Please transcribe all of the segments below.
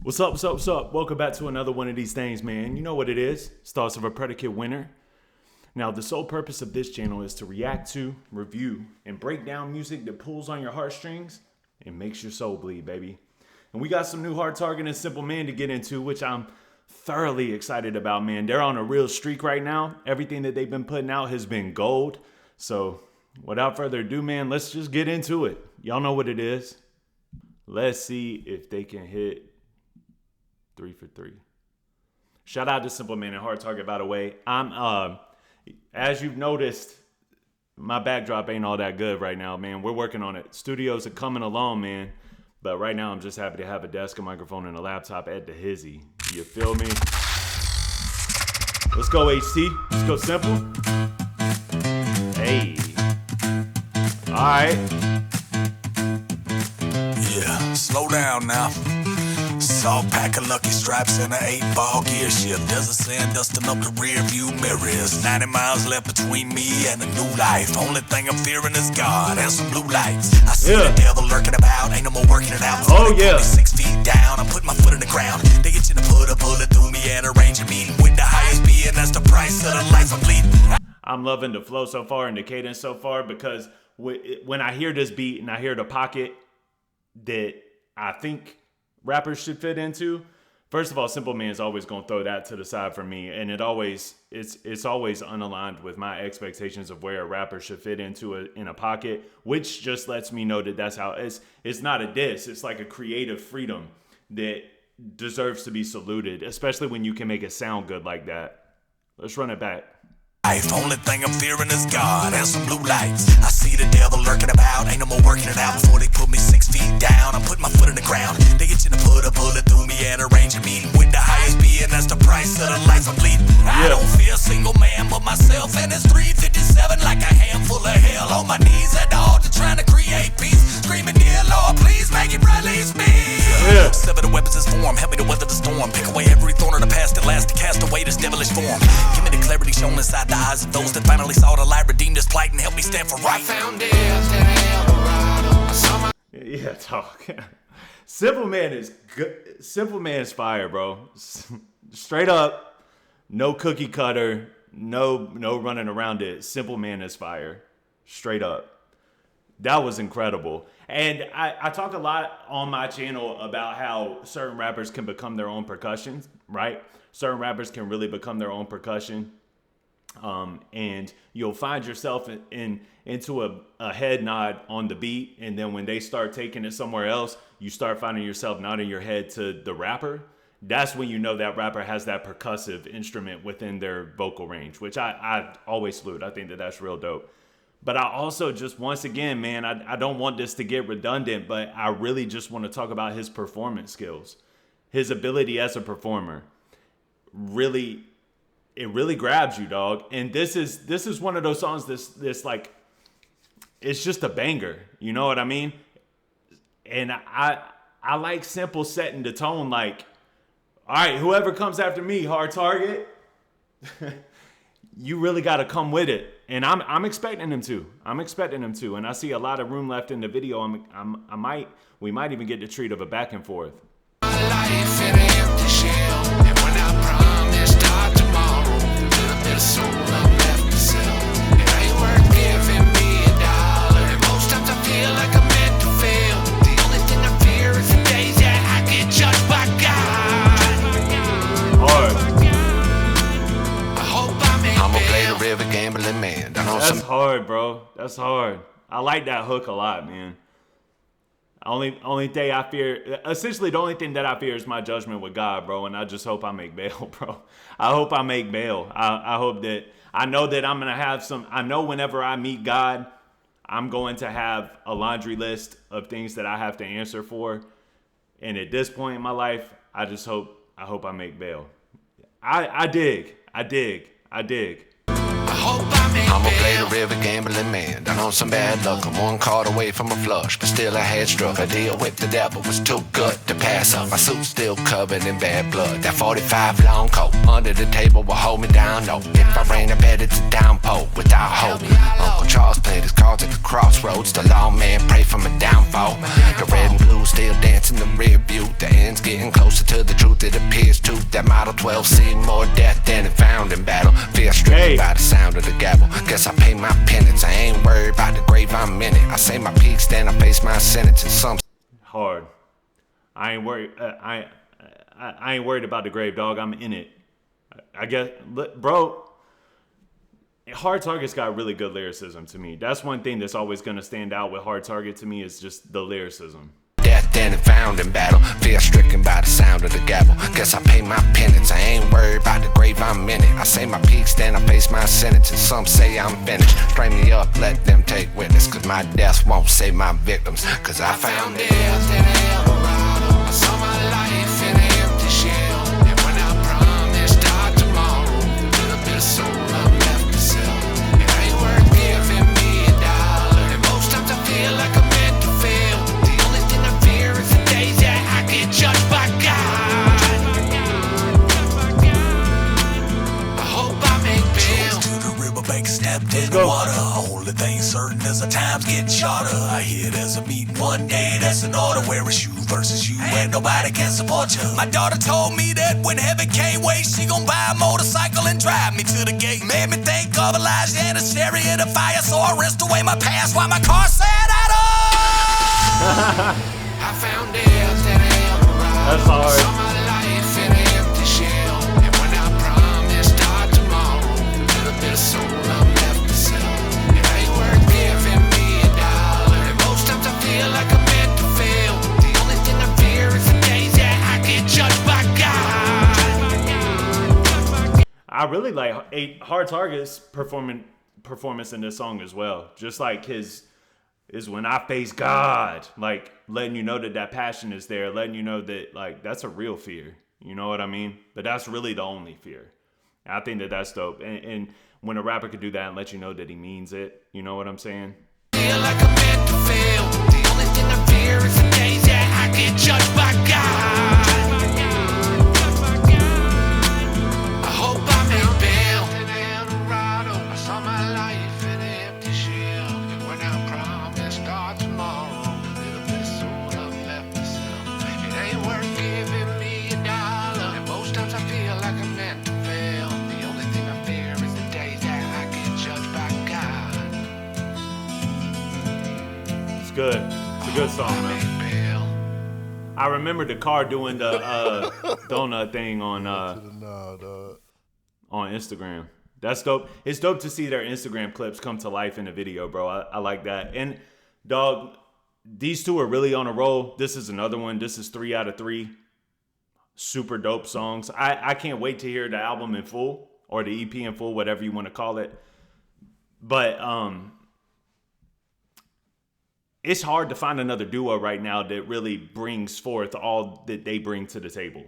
What's up, what's up, what's up? Welcome back to another one of these things, man. You know what it is. It's Thoughts of a Predicate Winner. Now, the sole purpose of this channel is to react to, review, and break down music that pulls on your heartstrings and makes your soul bleed, baby. And we got some new Hard Target and Cymple Man to get into, which I'm thoroughly excited about, man. They're on a real streak right now. Everything that they've been putting out has been gold. So, without further ado, man, let's just get into it. Y'all know what it is. Let's see if they can hit 3 for 3. Shout out to Cymple Man and Hard Target, by the way. I'm as you've noticed, my backdrop ain't all that good right now, man. We're working on it. Studios are coming along, man. But right now, I'm just happy to have a desk, a microphone, and a laptop at the hizzy. You feel me? Let's go, HT. Let's go, Cymple. Hey. All right. Yeah, slow down now. Salt pack of Lucky Stripes and an 8-ball gear shift. There's a sand dusting up the rear view mirrors. 90 miles left between me and a new life. Only thing I'm fearing is God and some blue lights. I see the devil lurking about, ain't no more working it out. Oh yeah. 6 feet down, I'm putting my foot in the ground. They get you to put a bullet through me and arrange a meeting with the highest being. That's the price of the life I'm bleeding. I'm loving the flow so far and the cadence so far because when I hear this beat and I hear the pocket that I think rappers should fit into, first of all, Cymple Man is always going to throw that to the side for me, and it's always unaligned with my expectations of where a rapper should fit into in a pocket, which just lets me know that that's how it's not a diss. It's like a creative freedom that deserves to be saluted, especially when you can make it sound good like that. Let's run it back. Only thing I'm fearing is God and some blue lights. I see the devil lurking about, ain't no more working it out. Before they put me 6 feet down, I'm putting my foot in the ground. They get you to put a bullet through me and arrange a meeting with the highest being. That's the price of the life I'm bleeding. I don't fear a single man but myself, and it's 3:57 like a handful of hell. On my knees at the altar trying to create peace, screaming, dear Lord, please make it release me. Sever the weapons is form, help me to weather the storm. Pick away every thorn of the past that lasts to cast away this devilish form. Give me the clarity shown inside the eyes of those that finally saw the light, redeem this plight, and help me stand for right. Yeah, talk. Cymple Man is good. Cymple Man is fire, bro. Straight up, no cookie cutter, no running around it. Cymple Man is fire. Straight up. That was incredible. And I talk a lot on my channel about how certain rappers can become their own percussion, right? Certain rappers can really become their own percussion. And you'll find yourself into a head nod on the beat, and then when they start taking it somewhere else, you start finding yourself nodding your head to the rapper. That's when you know that rapper has that percussive instrument within their vocal range, which I always salute. I think that that's real dope. But I also just, once again, man, I don't want this to get redundant, but I really just want to talk about his performance skills, his ability as a performer. Really, it really grabs you, dog. And this is one of those songs this like, it's just a banger. You know what I mean? And I like Cymple setting the tone like, all right, whoever comes after me, Hard Target, you really got to come with it. And I'm expecting him to. And I see a lot of room left in the video. We might even get the treat of a back and forth. Life in an empty shell, and when I promise start tomorrow, a bit of soul I'm left to sell. It ain't worth giving me $1, and most times I feel like I'm meant to fail. The only thing I fear is the days that I get judged by God. Hard. I hope I make I'ma play the river gambling man. That's hard, bro. That's hard. I like that hook a lot, man. Only thing I fear, essentially the only thing that I fear is my judgment with God, bro. And I just hope I make bail, bro. I hope I make bail. I hope that, I know that I'm going to have I know whenever I meet God, I'm going to have a laundry list of things that I have to answer for. And at this point in my life, I hope I make bail. I dig. I hope I I'ma play the river gambling man. Down on some bad luck. I'm 1 card away from a flush, but still I had struck. A deal with the devil was too good to pass up. My suit still covered in bad blood. That 45 long coat under the table will hold me down. No, if I rain, I bet it's a downpour without hope. Uncle Charles played his cards at the crossroads. The lawman prayed for my downfall. The red and blue still dancing the rear view. The end's getting closer to the truth. It appears to that Model 12 seen more death than it found in battle. Fear stricken by the sound of the gavel. Guess I pay my penance. I ain't worried about the grave, I'm in it. I say my peaks, then I face my sentence. And some hard. I ain't worried. I ain't worried about the grave, dog. I'm in it. I guess, bro. Hard Target's got really good lyricism to me. That's one thing that's always gonna stand out with Hard Target to me is just the lyricism. death than it found in battle. Fear stricken by the sound of the gavel. Guess I pay my penance. I ain't worried about the grave, I'm in it. I say my peaks, then I face my sentence. And some say I'm finished. Strain me up, let them take witness. Cause my death won't save my victims. Cause I found death in El Dorado. I saw my life in an empty shell. And when I promised I'd tomorrow, with a bit of soul I'm left to sell. It ain't worth giving me a dollar. And most times I feel like I'm meant to fail. The only thing I fear is the days that I get judged by God. I hope I make bail. To the riverbank, stepped in the water. Only thing certain is the time's getting shorter. I hear there's a meeting one day, that's an order where it's you versus you, and nobody can support you. My daughter told me that when heaven can't wait, she gon' buy a motorcycle and drive me to the gate. Made me think of Elijah and a chariot of fire, so I rinsed away my past while my car sat idle. I found death in El Dorado. That's hard. Saw my life in an empty shell. And when I promised I'd tomorrow, a little bit of soul I'm left to sell. It ain't worth giving me a dollar. And most times I feel like I'm meant to fail. The only thing I fear is the days that I get judged by God. I really like Hard Target's performance in this song as well. Just like his is when I face God, like letting you know that that passion is there, letting you know that like that's a real fear. You know what I mean? But that's really the only fear. I think that that's dope. And when a rapper could do that and let you know that he means it, you know what I'm saying? Feel like I'm meant to fail. The only thing I fear is the days that I get judged by God. I hope I make bail. In El Dorado, I saw my life in an empty shell. And when I promised start tomorrow, a little bit of soul I'm left to sell. It ain't worth giving me a dollar. And most times I feel like I'm meant to fail. The only thing I fear is the days that I get judged by God. It's good. It's a good song, man. I remember the car doing the donut thing on Instagram. That's dope. It's dope to see their Instagram clips come to life in a video, bro. I like that. And dog, these two are really on a roll. This is another one. This is 3 out of 3. Super dope songs. I can't wait to hear the album in full or the EP in full, whatever you want to call it. But it's hard to find another duo right now that really brings forth all that they bring to the table.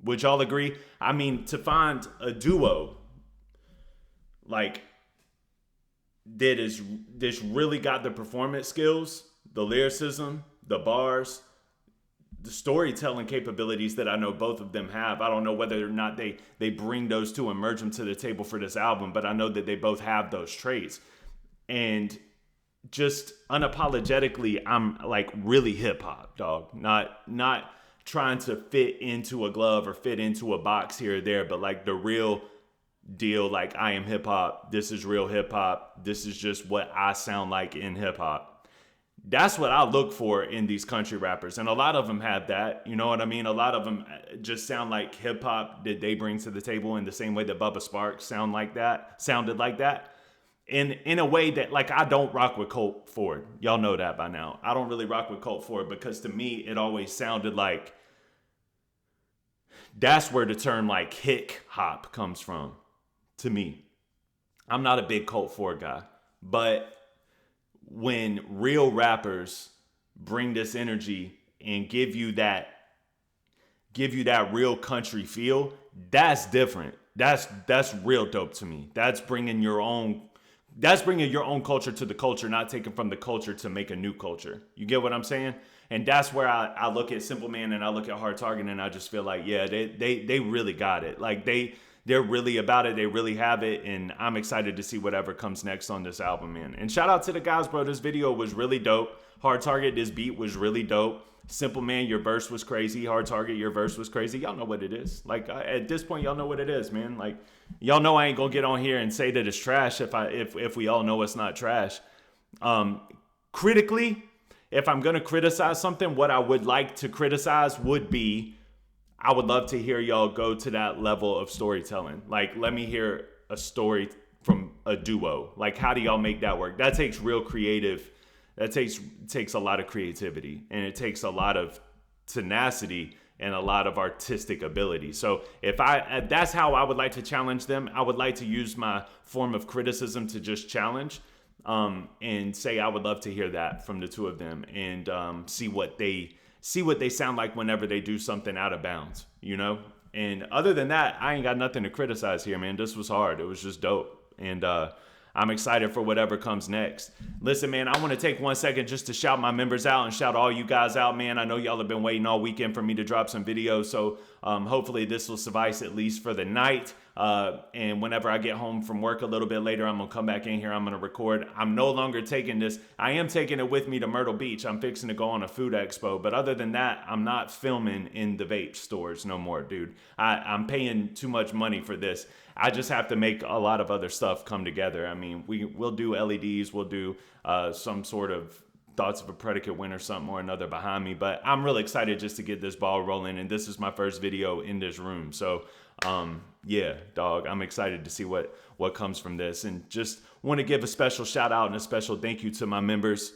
Would y'all agree? I mean, to find a duo like that is this really got the performance skills, the lyricism, the bars, the storytelling capabilities that I know both of them have. I don't know whether or not they bring those two and merge them to the table for this album, but I know that they both have those traits. And just unapologetically, I'm like really hip hop, dog. Not trying to fit into a glove or fit into a box here or there, but like the real deal. Like, I am hip hop. This is real hip hop. This is just what I sound like in hip hop. That's what I look for in these country rappers, and a lot of them have that. You know what I mean? A lot of them just sound like hip hop that they bring to the table in the same way that Bubba Sparks sounded like that. In a way that, like, I don't rock with Colt Ford. Y'all know that by now. I don't really rock with Colt Ford because to me, it always sounded like that's where the term like hick hop comes from to me. I'm not a big Colt Ford guy, but when real rappers bring this energy and give you that real country feel, that's different. That's real dope to me. That's bringing your own That's bringing your own culture to the culture, not taking from the culture to make a new culture. You get what I'm saying? And that's where I look at Cymple Man and I look at Hard Target and I just feel like, yeah, they really got it. Like they're really about it. They really have it. And I'm excited to see whatever comes next on this album, man. And shout out to the guys, bro. This video was really dope. Hard Target, this beat was really dope. Cymple Man, your verse was crazy. Hard Target, your verse was crazy. Y'all know what it is. Like at this point, y'all know what it is, man. Like y'all know I ain't gonna get on here and say that it's trash if we all know it's not trash. Critically, if I'm gonna criticize something, what I would like to criticize would be, I would love to hear y'all go to that level of storytelling. Like, let me hear a story from a duo. Like, how do y'all make that work? That takes real creative. That takes a lot of creativity, and it takes a lot of tenacity and a lot of artistic ability. So that's how I would like to challenge them. I would like to use my form of criticism to just challenge, and say I would love to hear that from the two of them, and see what they sound like whenever they do something out of bounds, you know? And other than that, I ain't got nothing to criticize here, man. This was hard. It was just dope. And I'm excited for whatever comes next. Listen, man, I want to take 1 second just to shout my members out and shout all you guys out, man. I know y'all have been waiting all weekend for me to drop some videos, so hopefully this will suffice at least for the night. And whenever I get home from work a little bit later, I'm going to come back in here. I'm going to record. I'm no longer taking this. I am taking it with me to Myrtle Beach. I'm fixing to go on a food expo. But other than that, I'm not filming in the vape stores no more, dude. I'm paying too much money for this. I just have to make a lot of other stuff come together. I mean, we'll do LEDs. We'll do some sort of Thoughts of a Predicate win or something or another behind me. But I'm really excited just to get this ball rolling. And this is my first video in this room. So, yeah, dog, I'm excited to see what comes from this. And just want to give a special shout out and a special thank you to my members.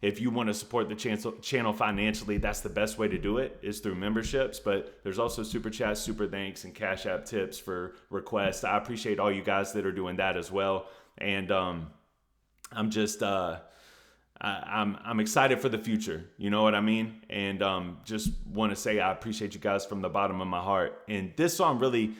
If you want to support the channel financially, that's the best way to do it, is through memberships. But there's also super chats, super thanks, and Cash App tips for requests. I appreciate all you guys that are doing that as well. And I'm just I'm excited for the future. You know what I mean? And just want to say I appreciate you guys from the bottom of my heart. And this song really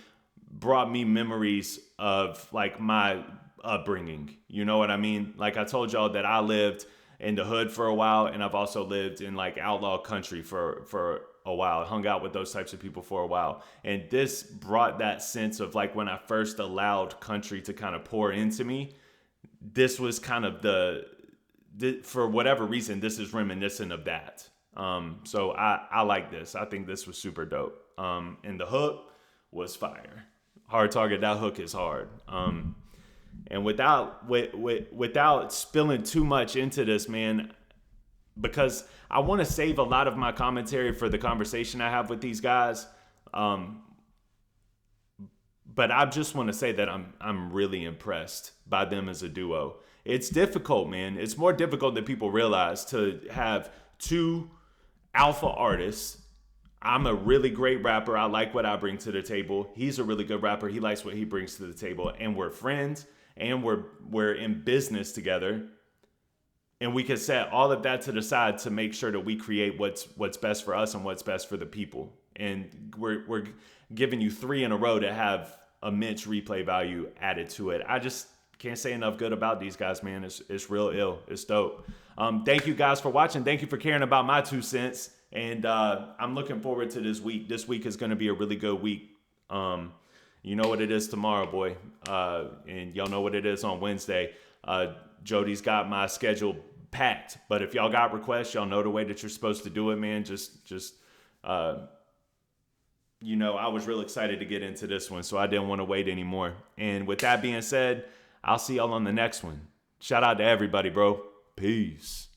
brought me memories of like my upbringing. You know what I mean? Like I told y'all that I lived in the hood for a while, and I've also lived in like outlaw country for a while. I hung out with those types of people for a while. And this brought that sense of like when I first allowed country to kind of pour into me, this was kind of for whatever reason, this is reminiscent of that. So I like this. I think this was super dope. And the hook was fire. Hard Target, that hook is hard. And without spilling too much into this, man, because I want to save a lot of my commentary for the conversation I have with these guys. But I just want to say that I'm really impressed by them as a duo. It's difficult, man. It's more difficult than people realize to have two alpha artists. I'm a really great rapper. I like what I bring to the table. He's a really good rapper. He likes what he brings to the table. And we're friends, and we're in business together. And we can set all of that to the side to make sure that we create what's best for us and what's best for the people. And we're giving you 3 in a row that have immense replay value added to it. I just can't say enough good about these guys, man. It's real ill. It's dope. Thank you guys for watching. Thank you for caring about my 2 cents. And I'm looking forward to this week. This week is going to be a really good week. You know what it is tomorrow, boy. And y'all know what it is on Wednesday. Jody's got my schedule packed. But if y'all got requests, y'all know the way that you're supposed to do it, man. You know, I was real excited to get into this one, so I didn't want to wait anymore. And with that being said, I'll see y'all on the next one. Shout out to everybody, bro. Peace.